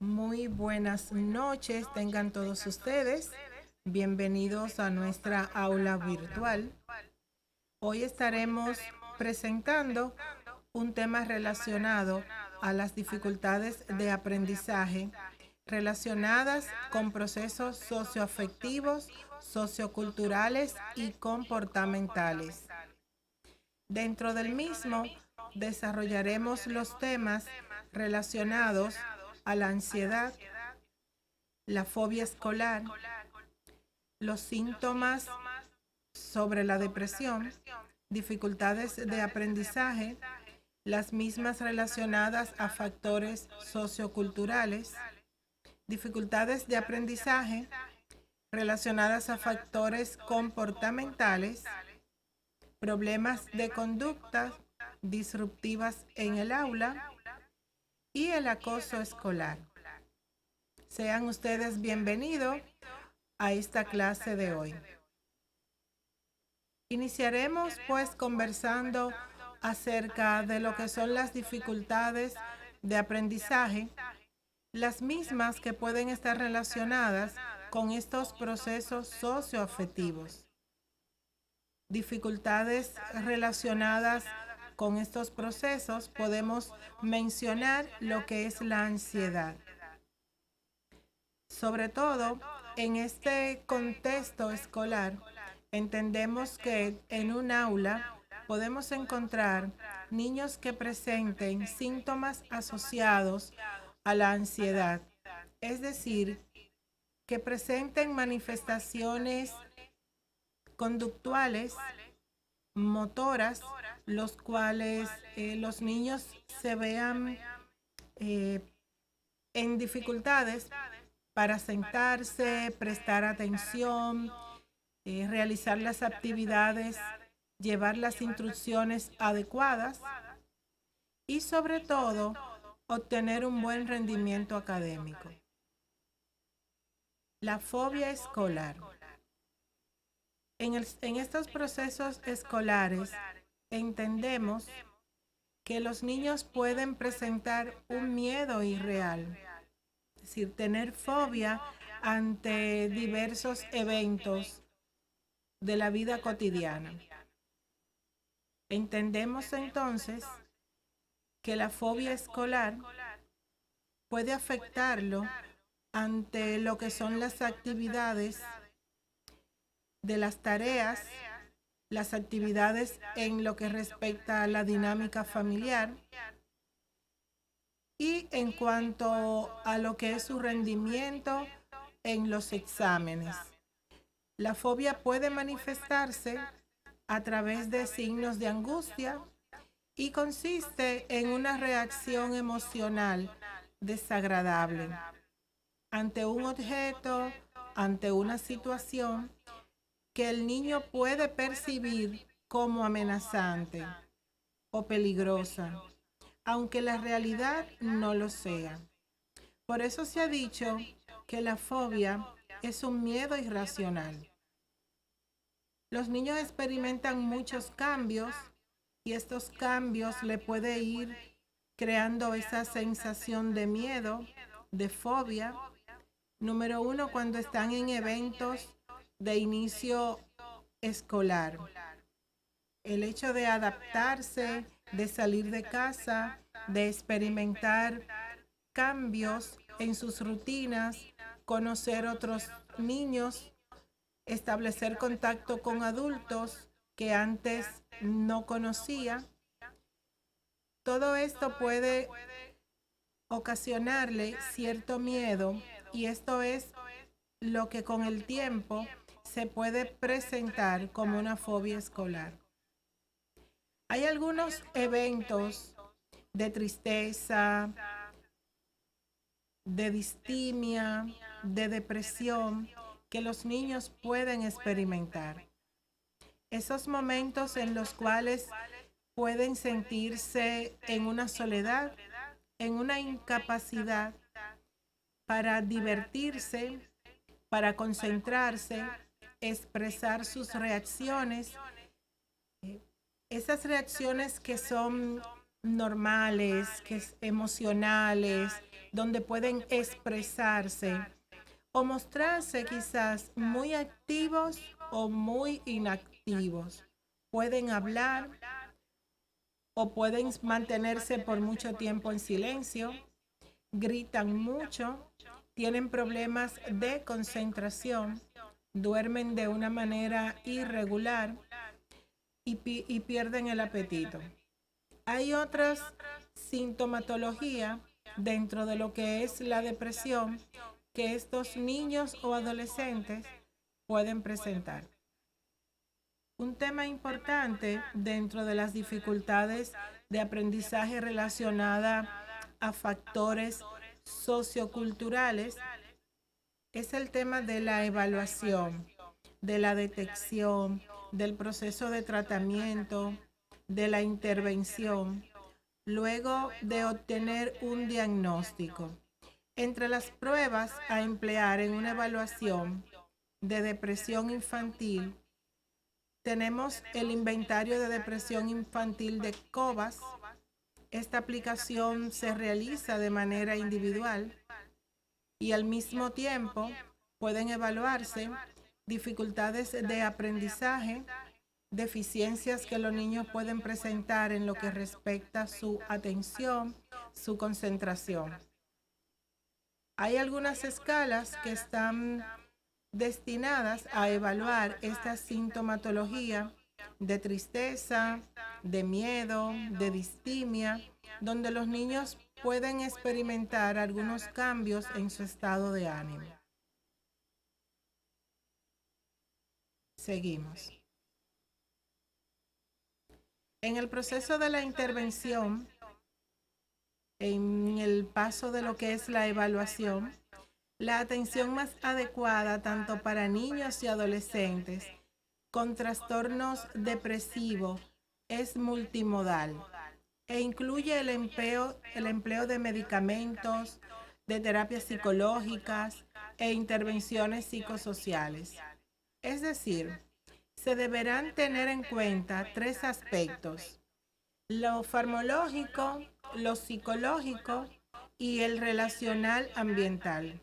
Muy buenas noches, tengan todos ustedes. Bienvenidos a nuestra aula virtual. Hoy estaremos presentando un tema relacionado a las dificultades de aprendizaje relacionadas con procesos socioafectivos, socioculturales y comportamentales. Dentro del mismo, desarrollaremos los temas relacionados a la ansiedad, la fobia escolar, los síntomas sobre la depresión, dificultades de aprendizaje, las mismas relacionadas a factores socioculturales, dificultades de aprendizaje relacionadas a factores comportamentales, problemas de conducta disruptivas en el aula y el acoso escolar. Sean ustedes bienvenidos a esta clase de hoy. Iniciaremos pues conversando acerca de lo que son las dificultades de aprendizaje, las mismas que pueden estar relacionadas con estos procesos socioafectivos. Dificultades relacionadas con estos procesos podemos mencionar lo que es la ansiedad. Sobre todo, en este contexto escolar, entendemos que en un aula podemos encontrar niños que presenten síntomas asociados a la ansiedad, es decir, que presenten manifestaciones conductuales, motoras, los cuales los niños se vean en dificultades para sentarse, prestar atención, realizar las actividades, llevar las instrucciones adecuadas y sobre todo obtener un buen rendimiento académico. La fobia escolar. En estos procesos escolares entendemos que los niños pueden presentar un miedo irreal, es decir, tener fobia ante diversos eventos de la vida cotidiana. Entendemos entonces que la fobia escolar puede afectarlo ante lo que son las actividades de las tareas, las actividades en lo que respecta a la dinámica familiar y en cuanto a lo que es su rendimiento en los exámenes. La fobia puede manifestarse a través de signos de angustia y consiste en una reacción emocional desagradable ante un objeto, ante una situación que el niño puede percibir como amenazante o peligrosa, aunque la realidad no lo sea. Por eso se ha dicho que la fobia es un miedo irracional. Los niños experimentan muchos cambios y estos cambios le puede ir creando esa sensación de miedo, de fobia. Número uno, cuando están en eventos de inicio escolar. El hecho de adaptarse, de salir de casa, de experimentar cambios en sus rutinas, conocer otros niños, establecer contacto con adultos que antes no conocía. Todo esto puede ocasionarle cierto miedo y esto es lo que con el tiempo se puede presentar como una fobia escolar. Hay algunos eventos de tristeza, de distimia, de depresión que los niños pueden experimentar. Esos momentos en los cuales pueden sentirse en una soledad, en una incapacidad para divertirse, para concentrarse, expresar sus reacciones, esas reacciones que son normales, que es emocionales, donde pueden expresarse o mostrarse quizás muy activos o muy inactivos. Pueden hablar o pueden mantenerse por mucho tiempo en silencio, gritan mucho, tienen problemas de concentración, duermen de una manera irregular y pierden el apetito. Hay otras sintomatología dentro de lo que es la depresión que estos niños o adolescentes pueden presentar. Un tema importante dentro de las dificultades de aprendizaje relacionada a factores socioculturales es el tema de la evaluación, de la detección, del proceso de tratamiento, de la intervención, luego de obtener un diagnóstico. Entre las pruebas a emplear en una evaluación de depresión infantil, tenemos el inventario de depresión infantil de COBAS. Esta aplicación se realiza de manera individual y al mismo tiempo pueden evaluarse dificultades de aprendizaje, deficiencias que los niños pueden presentar en lo que respecta a su atención, su concentración. Hay algunas escalas que están destinadas a evaluar esta sintomatología de tristeza, de miedo, de distimia, donde los niños pueden experimentar algunos cambios en su estado de ánimo. Seguimos. En el proceso de la intervención, en el paso de lo que es la evaluación, la atención más adecuada tanto para niños y adolescentes con trastornos depresivos es multimodal e incluye el empleo de medicamentos, de terapias psicológicas e intervenciones psicosociales. Es decir, se deberán tener en cuenta tres aspectos: lo farmacológico, lo psicológico y el relacional ambiental.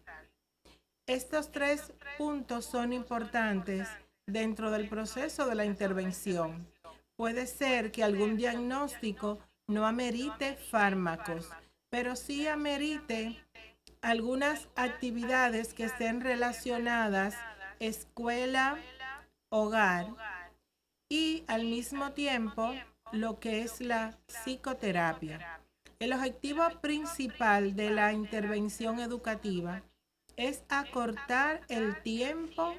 Estos tres puntos son importantes dentro del proceso de la intervención. Puede ser que algún diagnóstico no amerite fármacos, pero sí amerite algunas actividades que estén relacionadas escuela, hogar y al mismo tiempo lo que es la psicoterapia. El objetivo principal de la intervención educativa es acortar el tiempo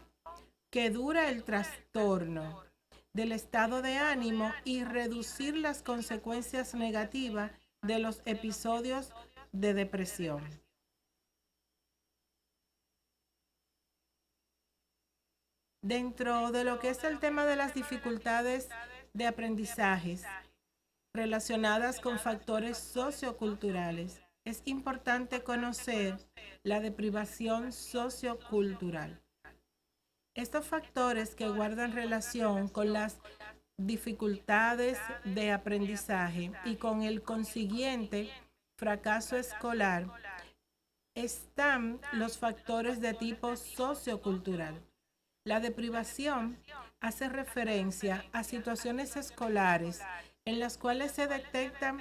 que dura el trastorno del estado de ánimo y reducir las consecuencias negativas de los episodios de depresión. Dentro de lo que es el tema de las dificultades de aprendizajes relacionadas con factores socioculturales, es importante conocer la deprivación sociocultural. Estos factores que guardan relación con las dificultades de aprendizaje y con el consiguiente fracaso escolar están los factores de tipo sociocultural. La deprivación hace referencia a situaciones escolares en las cuales se detectan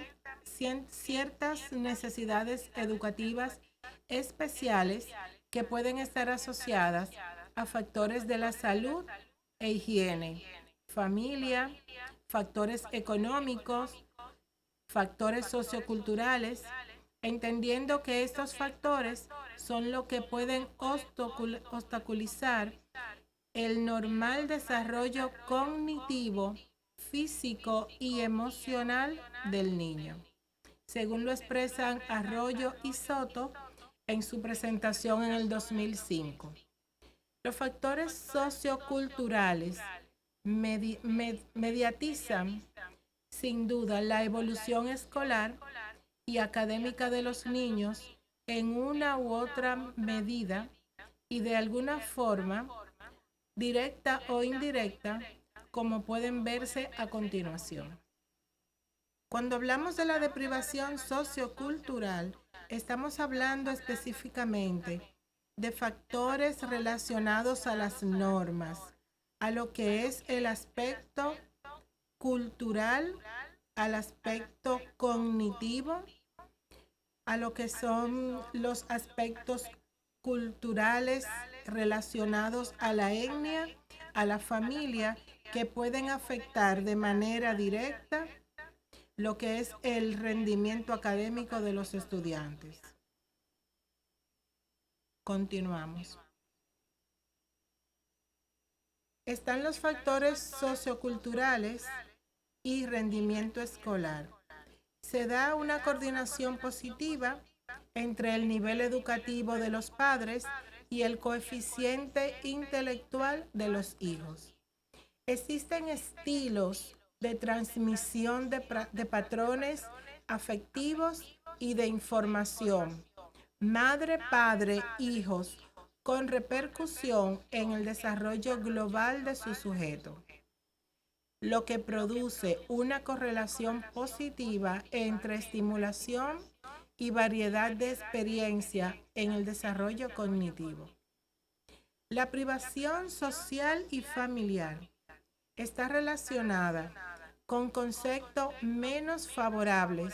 ciertas necesidades educativas especiales que pueden estar asociadas a factores de la salud e higiene, familia, factores económicos, factores socioculturales, entendiendo que estos factores son lo que pueden obstaculizar el normal desarrollo cognitivo, físico y emocional del niño, según lo expresan Arroyo y Soto en su presentación en el 2005. Los factores socioculturales mediatizan sin duda la evolución escolar y académica de los niños en una u otra medida y de alguna forma, directa o indirecta, como pueden verse a continuación. Cuando hablamos de la deprivación sociocultural, estamos hablando específicamente de factores relacionados a las normas, a lo que es el aspecto cultural, al aspecto cognitivo, a lo que son los aspectos culturales relacionados a la etnia, a la familia, que pueden afectar de manera directa lo que es el rendimiento académico de los estudiantes. Continuamos. Están los factores socioculturales y rendimiento escolar. Se da una coordinación positiva entre el nivel educativo de los padres y el coeficiente intelectual de los hijos. Existen estilos de transmisión de patrones afectivos y de información, madre, padre, hijos, con repercusión en el desarrollo global de su sujeto, lo que produce una correlación positiva entre estimulación y variedad de experiencia en el desarrollo cognitivo. La privación social y familiar está relacionada con conceptos menos favorables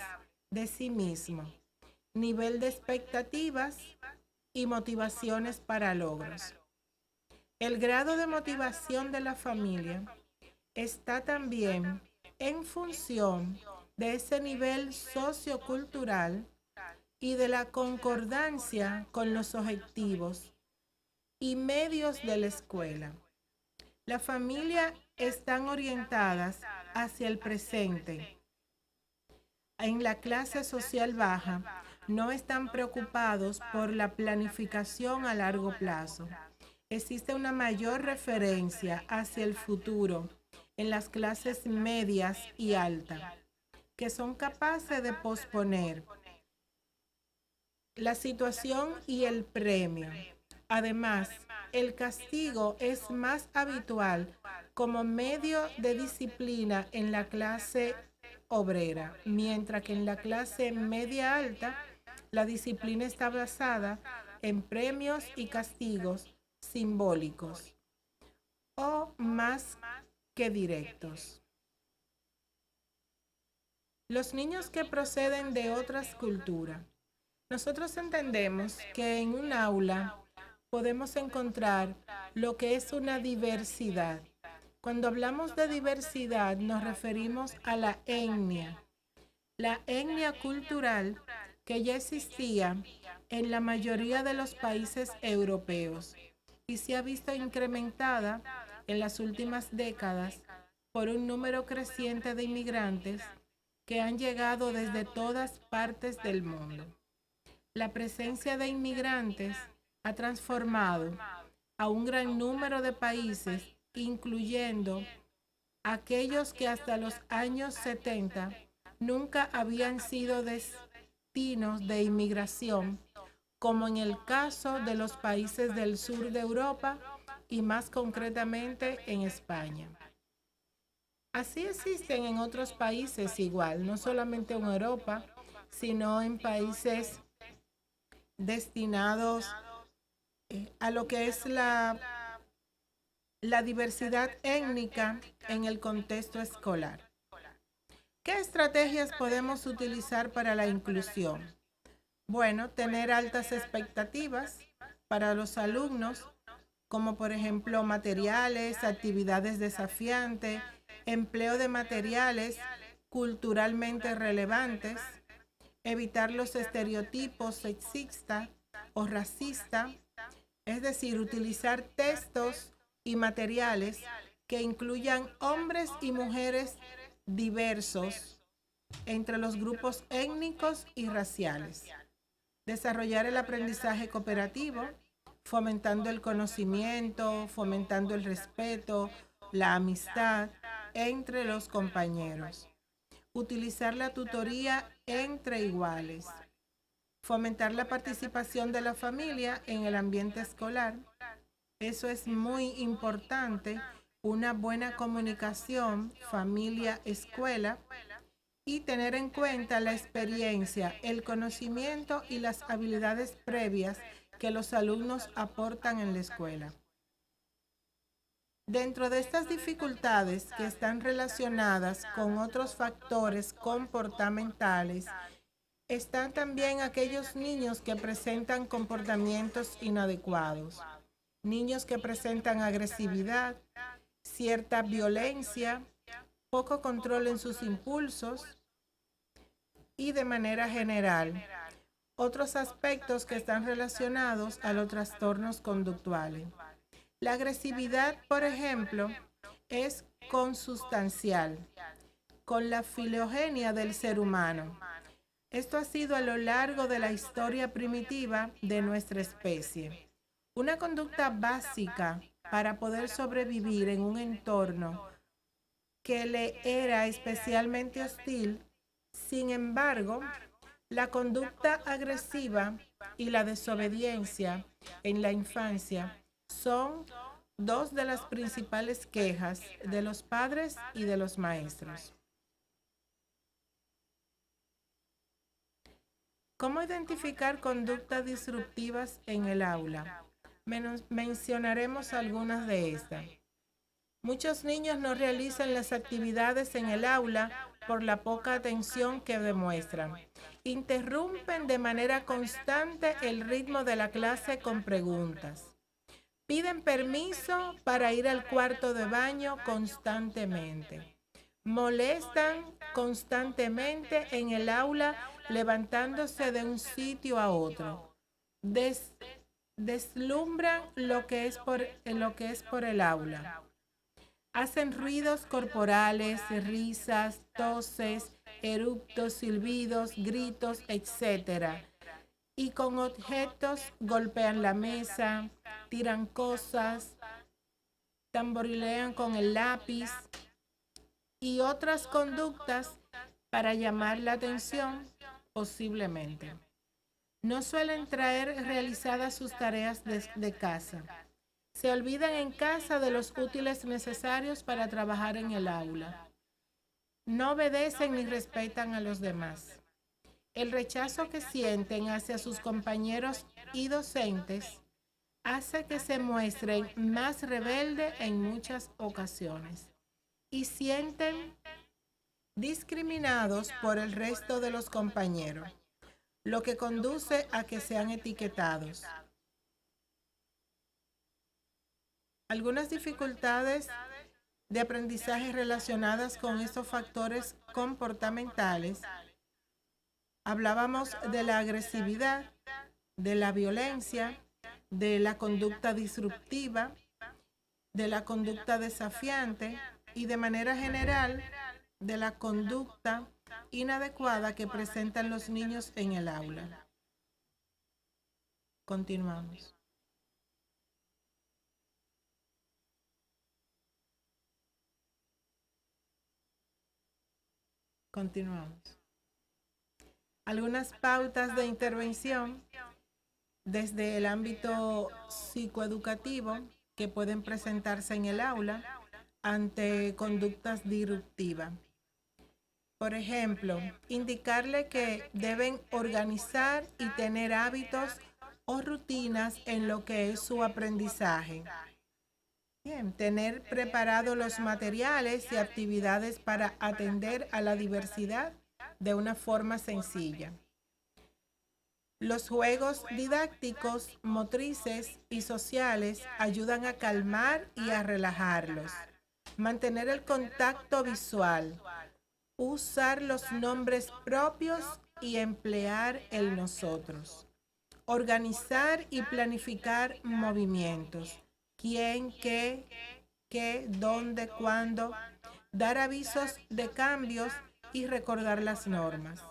de sí mismo, nivel de expectativas y motivaciones para logros. El grado de motivación de la familia está también en función de ese nivel sociocultural y de la concordancia con los objetivos y medios de la escuela. La familia están orientadas hacia el presente. En la clase social baja no están preocupados por la planificación a largo plazo. Existe una mayor referencia hacia el futuro en las clases medias y altas, que son capaces de posponer la situación y el premio. Además, el castigo es más habitual como medio de disciplina en la clase obrera, mientras que en la clase media alta la disciplina está basada en premios y castigos simbólicos o más que directos. Los niños que proceden de otras culturas. Nosotros entendemos que en un aula podemos encontrar lo que es una diversidad. Cuando hablamos de diversidad nos referimos a la etnia cultural que ya existía en la mayoría de los países europeos y se ha visto incrementada en las últimas décadas por un número creciente de inmigrantes que han llegado desde todas partes del mundo. La presencia de inmigrantes ha transformado a un gran número de países, incluyendo aquellos que hasta los años 70 nunca habían sido destinos de inmigración, como en el caso de los países del sur de Europa y más concretamente en España. Así existen en otros países igual, no solamente en Europa, sino en países destinados a lo que es la diversidad étnica en el contexto escolar. ¿Qué estrategias podemos utilizar para la inclusión? Bueno, tener altas expectativas para los alumnos, como por ejemplo materiales, actividades desafiantes, empleo de materiales culturalmente relevantes, evitar los estereotipos sexistas o racistas, es decir, utilizar textos y materiales que incluyan hombres y mujeres diversos entre los grupos étnicos y raciales. Desarrollar el aprendizaje cooperativo, fomentando el conocimiento, fomentando el respeto, la amistad entre los compañeros. Utilizar la tutoría entre iguales. Fomentar la participación de la familia en el ambiente escolar. Eso es muy importante, una buena comunicación familia-escuela y tener en cuenta la experiencia, el conocimiento y las habilidades previas que los alumnos aportan en la escuela. Dentro de estas dificultades que están relacionadas con otros factores comportamentales, están también aquellos niños que presentan comportamientos inadecuados, niños que presentan agresividad, cierta violencia, poco control en sus impulsos y de manera general otros aspectos que están relacionados a los trastornos conductuales. La agresividad, por ejemplo, es consustancial con la filogenia del ser humano. Esto ha sido a lo largo de la historia primitiva de nuestra especie. Una conducta básica para poder sobrevivir en un entorno que le era especialmente hostil. Sin embargo, la conducta agresiva y la desobediencia en la infancia son dos de las principales quejas de los padres y de los maestros. ¿Cómo identificar conductas disruptivas en el aula? Mencionaremos algunas de estas. Muchos niños no realizan las actividades en el aula por la poca atención que demuestran. Interrumpen de manera constante el ritmo de la clase con preguntas. Piden permiso para ir al cuarto de baño constantemente. Molestan constantemente en el aula levantándose de un sitio a otro. Deslumbran lo que es por el aula. Hacen ruidos corporales, risas, toses, eruptos, silbidos, gritos, etc. Y con objetos golpean la mesa, tiran cosas, tamborilean con el lápiz y otras conductas para llamar la atención, posiblemente. No suelen traer realizadas sus tareas de casa. Se olvidan en casa de los útiles necesarios para trabajar en el aula. No obedecen ni respetan a los demás. El rechazo que sienten hacia sus compañeros y docentes hace que se muestren más rebeldes en muchas ocasiones y sienten discriminados por el resto de los compañeros, lo que conduce a que sean etiquetados. Algunas dificultades de aprendizaje relacionadas con estos factores comportamentales. Hablábamos de la agresividad, de la violencia, de la conducta disruptiva, de la conducta desafiante y de manera general de la conducta inadecuada que presentan los niños en el aula. Continuamos. Continuamos. Algunas pautas de intervención desde el ámbito psicoeducativo que pueden presentarse en el aula ante conductas disruptivas. Por ejemplo, indicarle que deben organizar y tener hábitos o rutinas en lo que es su aprendizaje. Bien, tener preparados los materiales y actividades para atender a la diversidad de una forma sencilla. Los juegos didácticos, motrices y sociales ayudan a calmar y a relajarlos. Mantener el contacto visual. Usar los nombres propios y emplear el nosotros. Organizar y planificar movimientos. ¿Quién, qué, dónde, cuándo? Dar avisos de cambios y recordar las normas.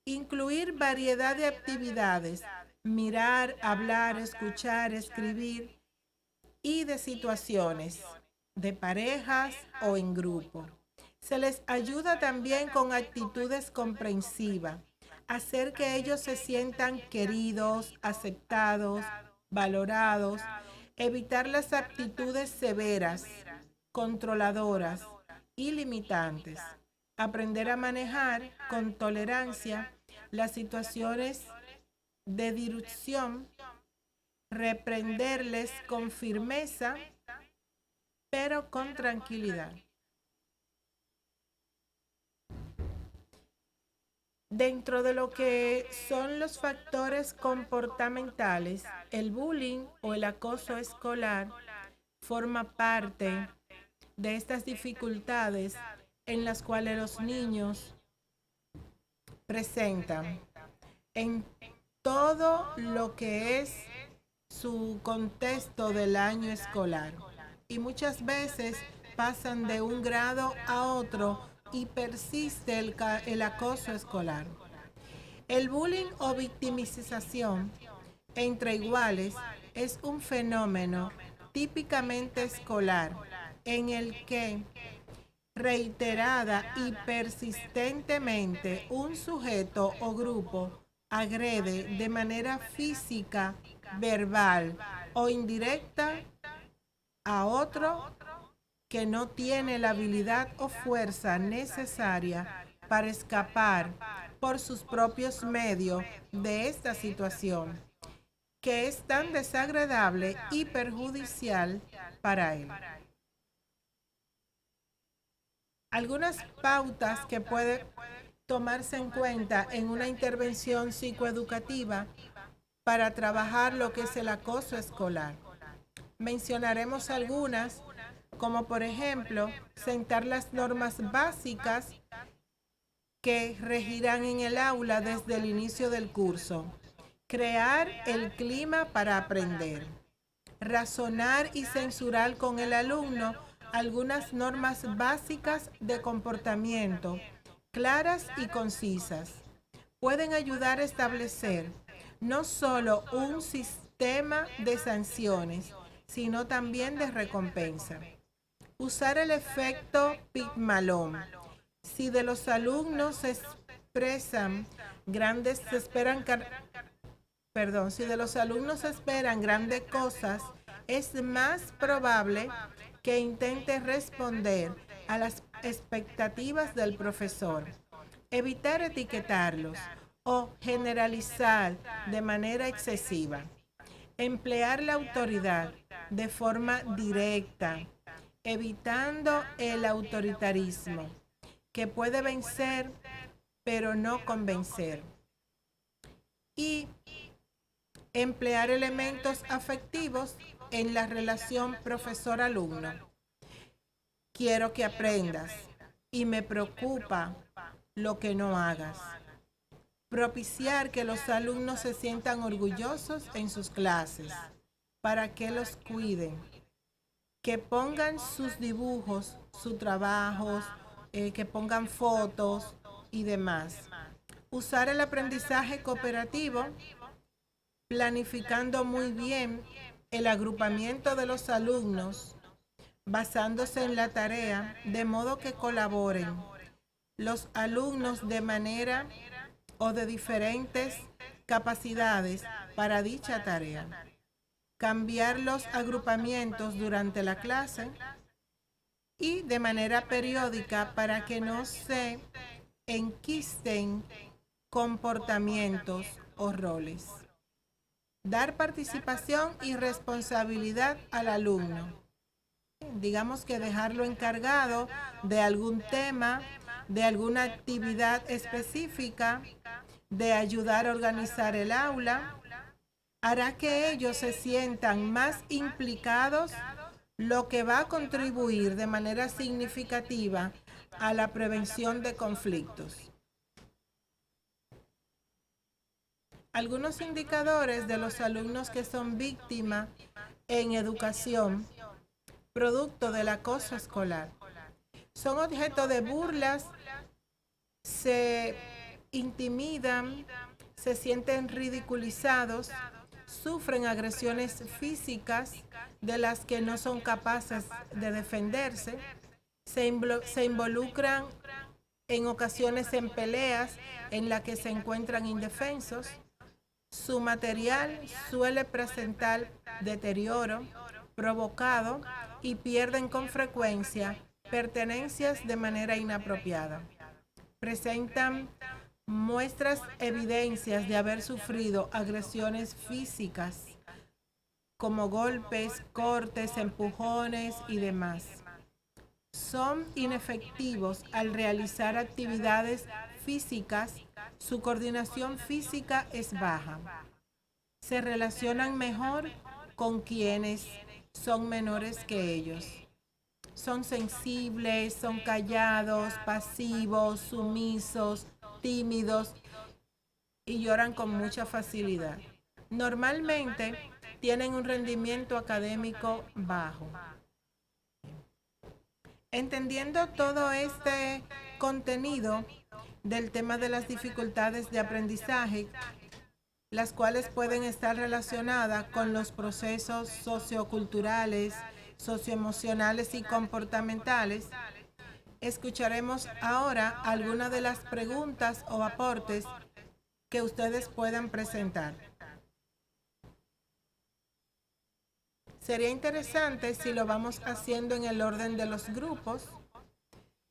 Incluir variedad de actividades, mirar, hablar, escuchar, escribir y de situaciones, de parejas o en grupo. Se les ayuda también con actitudes comprensivas, hacer que ellos se sientan queridos, aceptados, valorados, evitar las actitudes severas, controladoras y limitantes. aprender a manejar con tolerancia las situaciones de disrupción, reprenderles con firmeza, pero con tranquilidad. Dentro de lo que son los factores comportamentales, el bullying o el acoso escolar forma parte de estas dificultades en las cuales los niños presentan en todo lo que es su contexto del año escolar. Y muchas veces pasan de un grado a otro y persiste el acoso escolar. El bullying o victimización entre iguales es un fenómeno típicamente escolar en el que reiterada y persistentemente un sujeto o grupo agrede de manera física, verbal o indirecta a otro que no tiene la habilidad o fuerza necesaria para escapar por sus propios medios de esta situación, que es tan desagradable y perjudicial para él. Algunas pautas que puede tomarse en cuenta en una intervención psicoeducativa para trabajar lo que es el acoso escolar. Mencionaremos algunas, como por ejemplo, sentar las normas básicas que regirán en el aula desde el inicio del curso, crear el clima para aprender, razonar y censurar con el alumno algunas normas básicas de comportamiento, claras y concisas. Pueden ayudar a establecer no solo un sistema de sanciones, sino también de recompensa. Usar el efecto Pygmalion. Si de los alumnos se expresan grandes, se esperan, si de los alumnos se esperan grandes cosas, es más probable que intente responder a las expectativas del profesor. Evitar etiquetarlos o generalizar de manera excesiva. Emplear la autoridad de forma directa, evitando el autoritarismo, que puede vencer pero no convencer. Y emplear elementos afectivos en la relación profesor-alumno. Quiero que aprendas y me preocupa lo que no hagas. Propiciar que los alumnos se sientan orgullosos en sus clases, para que los cuiden, que pongan sus dibujos, sus trabajos, que pongan fotos y demás. Usar el aprendizaje cooperativo, planificando muy bien el agrupamiento de los alumnos, basándose en la tarea, de modo que colaboren los alumnos de manera o de diferentes capacidades para dicha tarea. Cambiar los agrupamientos durante la clase y de manera periódica para que no se enquisten comportamientos o roles. Dar participación y responsabilidad al alumno. Digamos que dejarlo encargado de algún tema, de alguna actividad específica, de ayudar a organizar el aula, hará que ellos se sientan más implicados, lo que va a contribuir de manera significativa a la prevención de conflictos. Algunos indicadores de los alumnos que son víctimas en educación, producto del acoso escolar. Son objeto de burlas, se intimidan, se sienten ridiculizados, sufren agresiones físicas de las que no son capaces de defenderse, se involucran en ocasiones en peleas en las que se encuentran indefensos. Su material suele presentar deterioro provocado y pierden con frecuencia pertenencias de manera inapropiada. presentan muestras evidencias de haber sufrido agresiones físicas como golpes, cortes, empujones y demás. Son inefectivos al realizar actividades físicas, su coordinación física es baja. Se relacionan mejor con quienes son menores que ellos. Son sensibles, son callados, pasivos, sumisos, tímidos y lloran con mucha facilidad. Normalmente tienen un rendimiento académico bajo. Entendiendo todo este contenido del tema de las dificultades de aprendizaje, las cuales pueden estar relacionadas con los procesos socioculturales, socioemocionales y comportamentales, escucharemos ahora algunas de las preguntas o aportes que ustedes puedan presentar. Sería interesante si lo vamos haciendo en el orden de los grupos.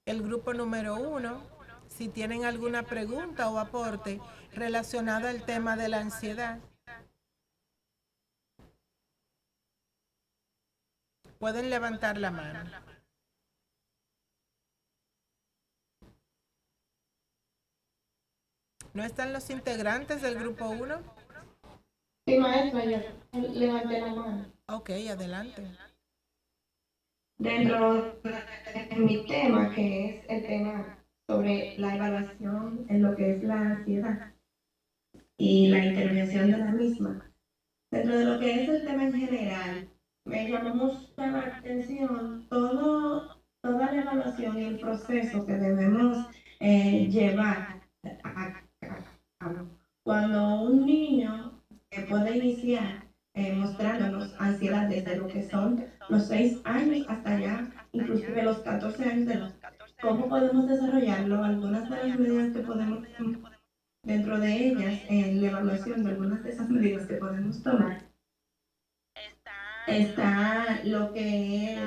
El grupo número 1, si tienen alguna pregunta o aporte relacionada al tema de la ansiedad, pueden levantar la mano. ¿No están los integrantes del grupo 1? Sí, maestra, yo levanté la mano. Ok, adelante. Dentro de mi tema, que es el tema sobre la evaluación en lo que es la ansiedad y la intervención de la misma, dentro de lo que es el tema en general, me llamó mucho la atención toda la evaluación y el proceso que debemos llevar a cabo. Cuando un niño puede iniciar mostrándonos ansiedad desde lo que son los 6 años hasta ya, inclusive los 14 años de edad, ¿cómo podemos desarrollarlo? Algunas de las medidas que podemos tomar, dentro de ellas, en la evaluación de algunas de esas medidas que podemos tomar, está lo que es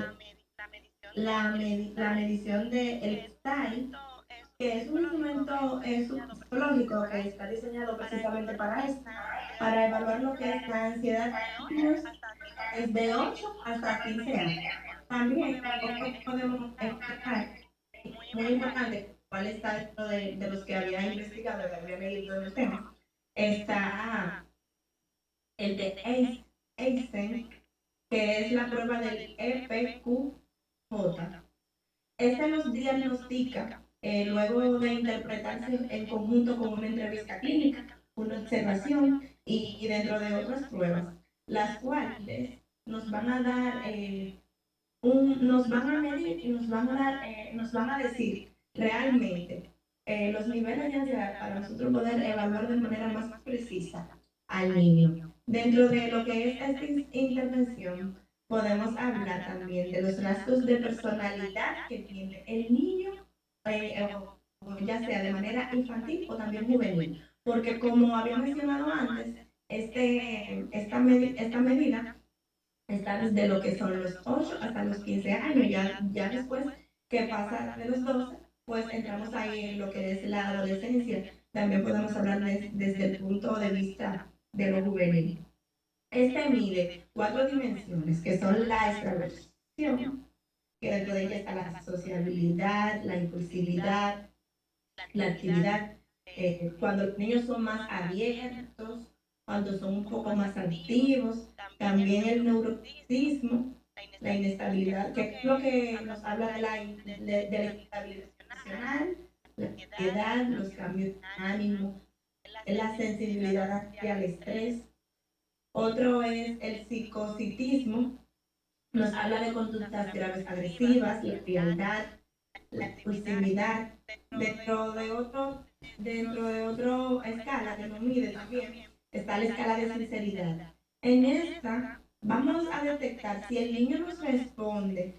la medición del STAI, que es un instrumento psicológico que está diseñado precisamente para esto, para evaluar lo que es la ansiedad en niños desde 8 hasta 15 años. También nosotros podemos encontrar, muy importante, cuál está dentro de los que había investigado, que había leído del tema, está el de Einstein, que es la prueba del EPQJ. Este nos diagnostica, luego de interpretarse en conjunto con una entrevista clínica, una observación y dentro de otras pruebas, las cuales nos van a dar nos van a medir y nos van a dar, nos van a decir realmente los niveles de ansiedad para nosotros poder evaluar de manera más precisa al niño. Dentro de lo que es esta intervención, podemos hablar también de los rasgos de personalidad que tiene el niño, ya sea de manera infantil o también juvenil. Porque como había mencionado antes, esta medida está desde lo que son los 8 hasta los 15 años. Ya después que pasa de los 12, pues entramos ahí en lo que es la adolescencia. También podemos hablar desde el punto de vista de lo juvenil. Este mide 4 dimensiones, que son la extraversión, que dentro de ella está la sociabilidad, la impulsividad, la actividad, cuando los niños son más abiertos, cuando son un poco más activos, también el neuroticismo, la inestabilidad, que es lo que nos habla de la inestabilidad emocional, la ansiedad, los cambios de ánimo, la sensibilidad hacia el estrés. Otro es el psicocitismo, nos habla de conductas graves agresivas, la frialdad, la impulsividad, dentro de otro escala que nos mide también, está la escala de sinceridad. En esta vamos a detectar si el niño nos responde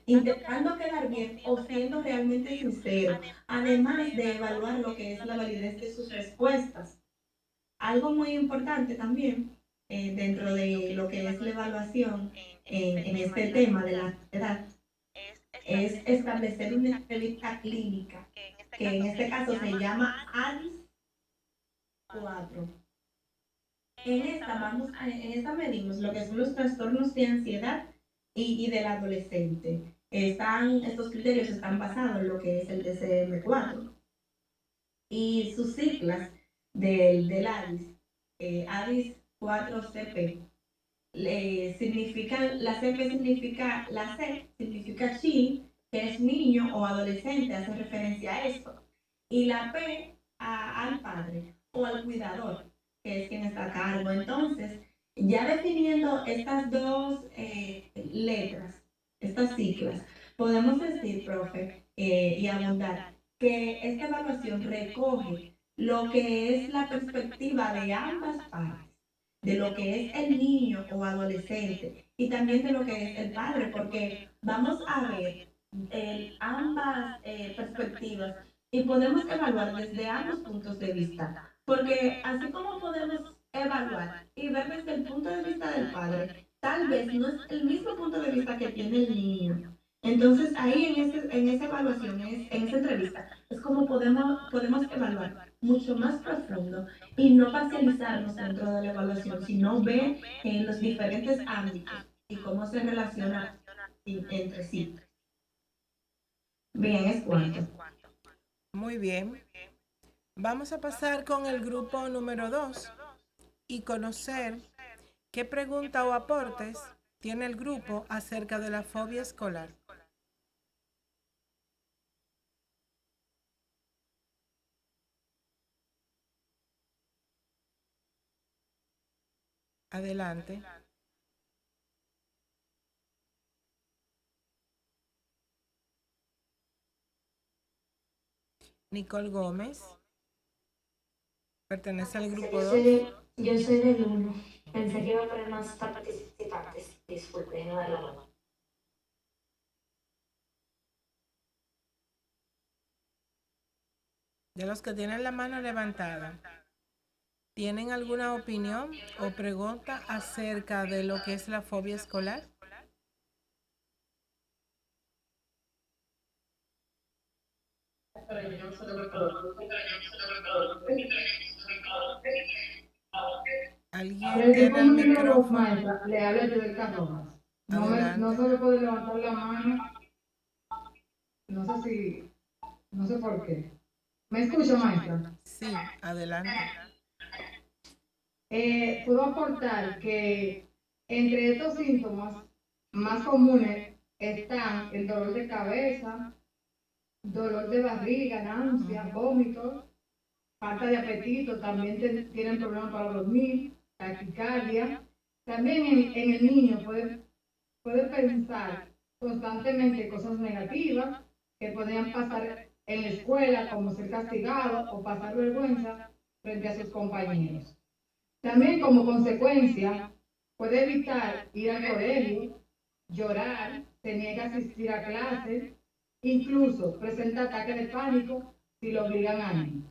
intentando quedar bien o siendo realmente sincero, además de evaluar lo que es la validez de sus respuestas. Algo muy importante también dentro de lo que es la evaluación en este tema de la ansiedad es establecer una entrevista clínica, que en este caso se llama ADIS 4. En esta medimos lo que son los trastornos de ansiedad y del adolescente. Estos criterios están basados en lo que es el DSM-4 y sus siglas del ADIS, ADIS 4CP. La CP significa, la C significa child, que es niño o adolescente, hace referencia a esto. Y la P al padre o al cuidador, que es quien está a cargo. Entonces, ya definiendo estas dos letras, estas siglas, podemos decir, profe, y abundar, que esta evaluación recoge lo que es la perspectiva de ambas partes, de lo que es el niño o adolescente y también de lo que es el padre, porque vamos a ver ambas perspectivas y podemos evaluar desde ambos puntos de vista, porque así como podemos evaluar y ver desde el punto de vista del padre, tal vez no es el mismo punto de vista que tiene el niño. Entonces ahí en esa evaluación, en esa entrevista, es como podemos evaluar mucho más profundo y no parcializarnos dentro de la evaluación, sino ver los diferentes ámbitos y cómo se relacionan entre sí. Bien, es cuanto. Muy bien. Vamos a pasar con el grupo número 2 y conocer qué pregunta o aportes tiene el grupo acerca de la fobia escolar. Adelante. Nicole Gómez pertenece al grupo 2. Yo soy del 1. Pensé que iba a poner más participantes. Disculpe, no de la mano. De los que tienen la mano levantada, ¿tienen alguna opinión o pregunta acerca de lo que es la fobia escolar? ¿Alguien tiene el micrófono? Le habla Yudel Rojas. No Adelante. se me puede levantar la mano. No sé por qué. ¿Me escucha, maestra? Sí, adelante. Puedo aportar que entre estos síntomas más comunes están el dolor de cabeza, dolor de barriga, náusea, vómitos, falta de apetito, también tienen problemas para dormir, taquicardia. También en el niño puede pensar constantemente cosas negativas que podrían pasar en la escuela, como ser castigado o pasar vergüenza frente a sus compañeros. También como consecuencia, puede evitar ir al colegio, llorar, se niega a asistir a clases, incluso presenta ataques de pánico si lo obligan a ir.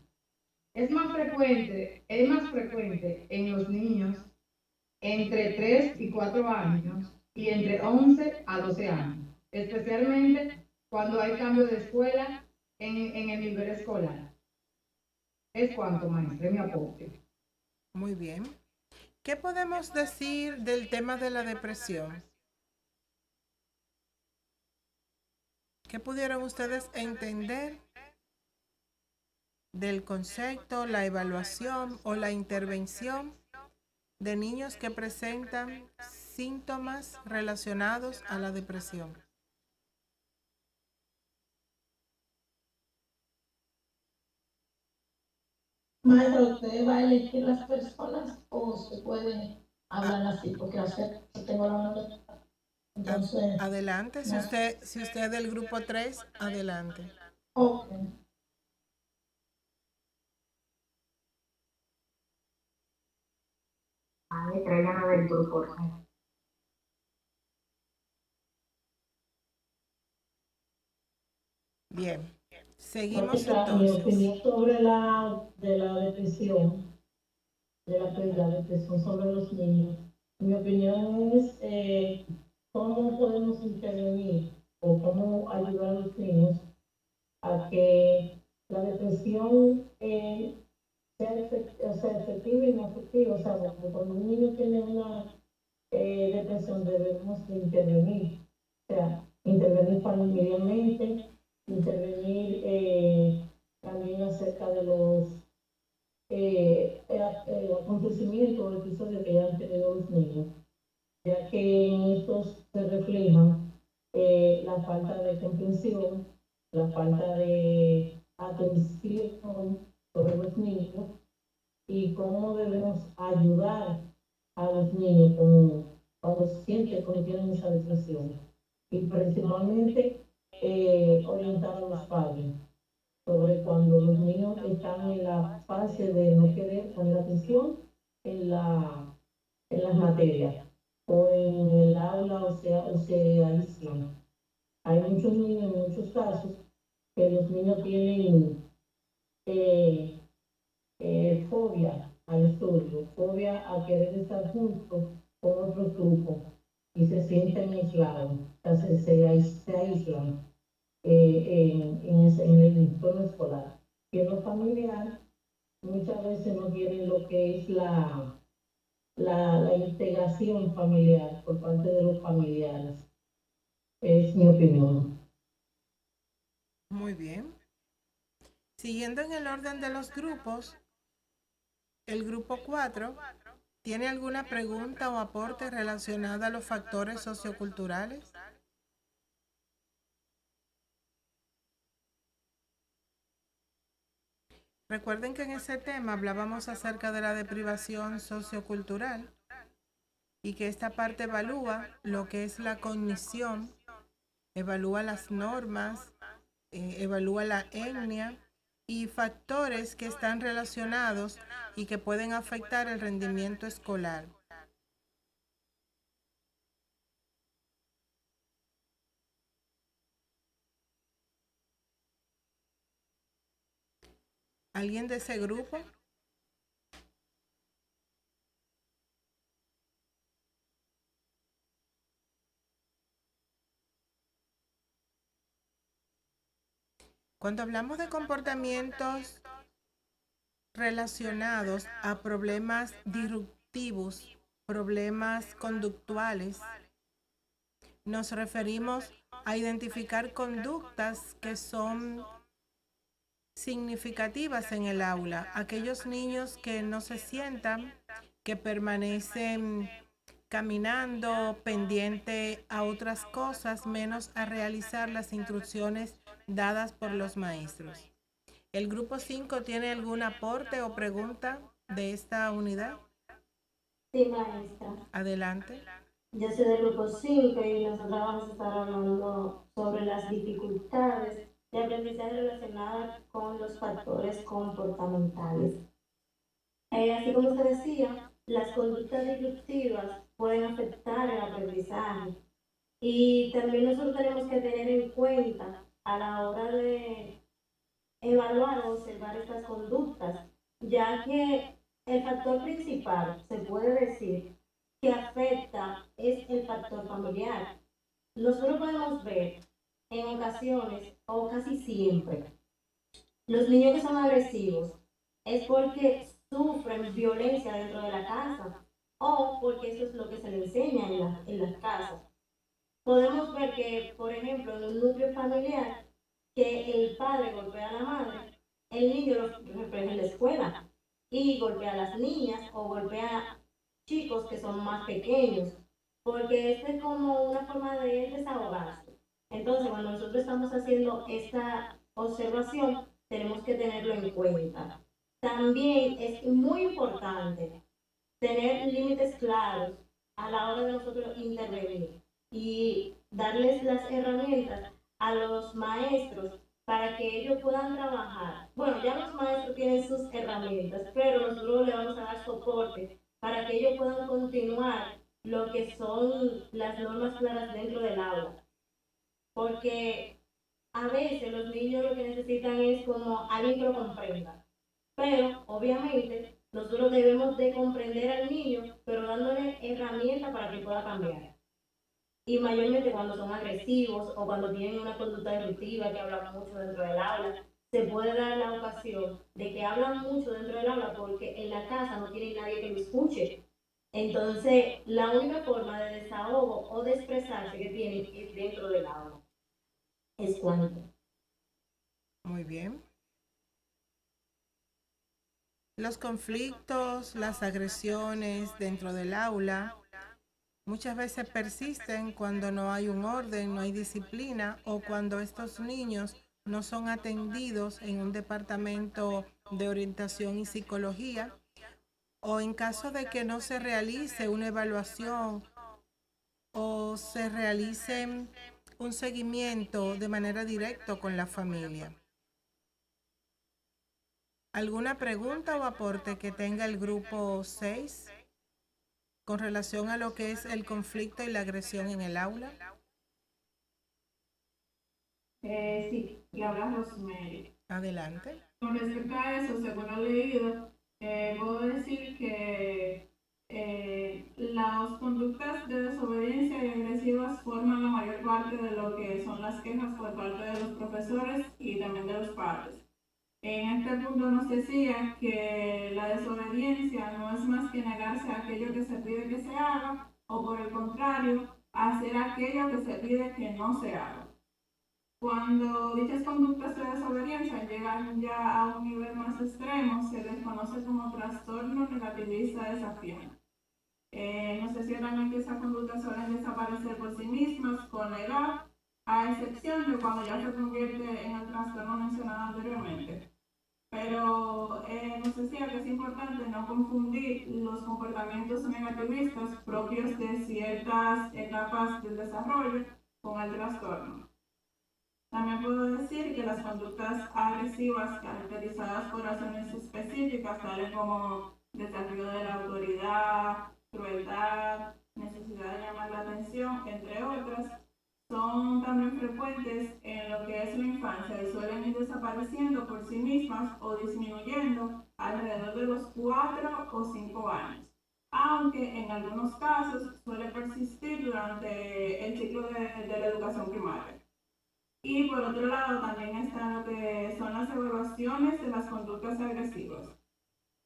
Es más frecuente en los niños entre 3 y 4 años y entre 11 a 12 años, especialmente cuando hay cambio de escuela en el nivel escolar. Es cuanto, maestra, mi aporte. Muy bien. ¿Qué podemos decir del tema de la depresión? ¿Qué pudieron ustedes entender del concepto, la evaluación o la intervención de niños que presentan síntomas relacionados a la depresión? Maestra, ¿usted va a elegir las personas o se puede hablar así? Porque yo tengo la mano. Entonces, Adelante, si usted es del grupo 3, adelante. ok. Maestra, ella no del grupo. Bien, seguimos Maestra, mi entonces. opinión sobre de la depresión, la depresión sobre los niños. Mi opinión es cómo podemos intervenir o cómo ayudar a los niños a que la depresión sea efectiva y no efectiva. O sea, cuando un niño tiene una depresión debemos de intervenir. O sea, intervenir familiarmente, intervenir también acerca de los acontecimientos o episodios que ya han tenido los niños, ya que en estos se reflejan la falta de comprensión, la falta de atención sobre los niños y cómo debemos ayudar a los niños cuando sienten que tienen esa depresión. Y principalmente orientar a los padres sobre cuando los niños están en la fase de no querer poner atención en, en las materias o en el aula o se aíslan. Hay muchos niños, en muchos casos, que los niños tienen eh, fobia al estudio, fobia a querer estar juntos con otros grupos y se sienten aislados, o sea, se aíslan en el entorno escolar. Y en lo familiar, muchas veces no tienen lo que es la integración familiar por parte de los familiares. Es mi opinión. Muy bien. Siguiendo en el orden de los grupos, el grupo 4 tiene alguna pregunta o aporte relacionada a los factores socioculturales. Recuerden que en ese tema hablábamos acerca de la deprivación sociocultural y que esta parte evalúa lo que es la cognición, evalúa las normas, evalúa la etnia y factores que están relacionados y que pueden afectar el rendimiento escolar. ¿Alguien de ese grupo? Cuando hablamos de comportamientos relacionados a problemas disruptivos, problemas conductuales, nos referimos a identificar conductas que son significativas en el aula. Aquellos niños que no se sientan, que permanecen caminando pendiente a otras cosas, menos a realizar las instrucciones dadas por los maestros. ¿El grupo 5 tiene algún aporte o pregunta de esta unidad? Sí, maestra. Adelante. Yo soy del grupo 5 y nosotros vamos a estar hablando sobre las dificultades de aprendizaje relacionadas con los factores comportamentales. Así como se decía, las conductas disruptivas pueden afectar el aprendizaje y también nosotros tenemos que tener en cuenta a la hora de evaluar o observar estas conductas, ya que el factor principal, se puede decir, que afecta es el factor familiar. Nosotros podemos ver en ocasiones, o casi siempre, los niños que son agresivos es porque sufren violencia dentro de la casa o porque eso es lo que se les enseña en las casas. Podemos ver que, por ejemplo, en un núcleo familiar, que el padre golpea a la madre, el niño lo refleja en la escuela y golpea a las niñas o golpea a chicos que son más pequeños, porque esto es como una forma de desahogarse. Entonces, cuando nosotros estamos haciendo esta observación, tenemos que tenerlo en cuenta. También es muy importante tener límites claros a la hora de nosotros intervenir y darles las herramientas a los maestros para que ellos puedan trabajar. Bueno, ya los maestros tienen sus herramientas, pero nosotros le vamos a dar soporte para que ellos puedan continuar lo que son las normas claras dentro del aula. Porque a veces los niños lo que necesitan es como alguien que lo comprenda. Pero, obviamente, nosotros debemos de comprender al niño, pero dándole herramientas para que pueda cambiar. Y mayormente cuando son agresivos o cuando tienen una conducta disruptiva que hablan mucho dentro del aula, se puede dar la ocasión de que hablan mucho dentro del aula porque en la casa no tienen nadie que lo escuche. Entonces, la única forma de desahogo o de expresarse que tienen es dentro del aula. Es cuando. Muy bien. Los conflictos, las agresiones dentro del aula muchas veces persisten cuando no hay un orden, no hay disciplina o cuando estos niños no son atendidos en un departamento de orientación y psicología o en caso de que no se realice una evaluación o se realice un seguimiento de manera directa con la familia. ¿Alguna pregunta o aporte que tenga el grupo 6 con relación a lo que es el conflicto y la agresión en el aula? Sí, le habla Rosemary. Adelante. Con respecto a eso, según lo leído, puedo decir que las conductas de desobediencia y agresivas forman la mayor parte de lo que son las quejas por parte de los profesores y también de los padres. En este punto nos decía que la desobediencia no es más que negarse a aquello que se pide que se haga o por el contrario, hacer aquello que se pide que no se haga. Cuando dichas conductas de desobediencia llegan ya a un nivel más extremo, se les conoce como trastorno negativista desafiante. Nos decía también que esas conductas suelen desaparecer por sí mismas con la edad, a excepción de cuando ya se convierte en el trastorno mencionado anteriormente. Pero nos decía que es importante no confundir los comportamientos negativistas propios de ciertas etapas del desarrollo con el trastorno. También puedo decir que las conductas agresivas caracterizadas por acciones específicas, tales como desafío de la autoridad, crueldad, necesidad de llamar la atención, entre otras, son también frecuentes en lo que es la infancia y suelen ir desapareciendo por sí mismas o disminuyendo alrededor de los 4 o 5 años, aunque en algunos casos suele persistir durante el ciclo de la educación primaria. Y por otro lado también está lo que son las evaluaciones de las conductas agresivas.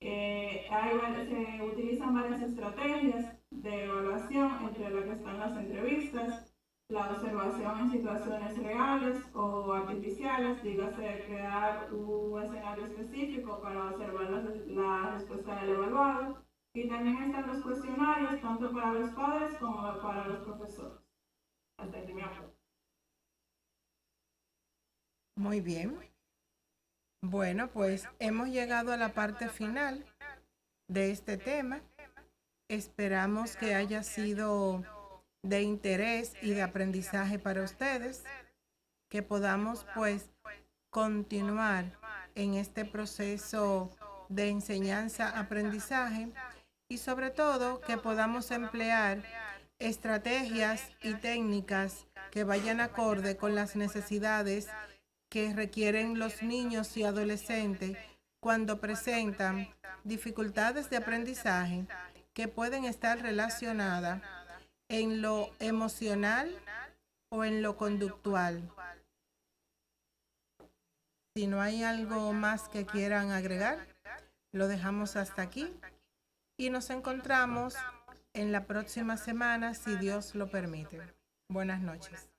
Se utilizan varias estrategias de evaluación, entre las que están las entrevistas, la observación en situaciones reales o artificiales, dígase crear un escenario específico para observar la respuesta del evaluado, y también están los cuestionarios tanto para los padres como para los profesores. Hasta aquí me acuerdo. Muy bien. Bueno, pues hemos llegado a la parte final de este tema. Esperamos que haya sido de interés y de aprendizaje para ustedes, que podamos pues continuar en este proceso de enseñanza-aprendizaje y sobre todo que podamos emplear estrategias y técnicas que vayan acorde con las necesidades que requieren los niños y adolescentes cuando presentan dificultades de aprendizaje que pueden estar relacionadas en lo emocional o en lo conductual. Si no hay algo más que quieran agregar, lo dejamos hasta aquí y nos encontramos en la próxima semana si Dios lo permite. Buenas noches.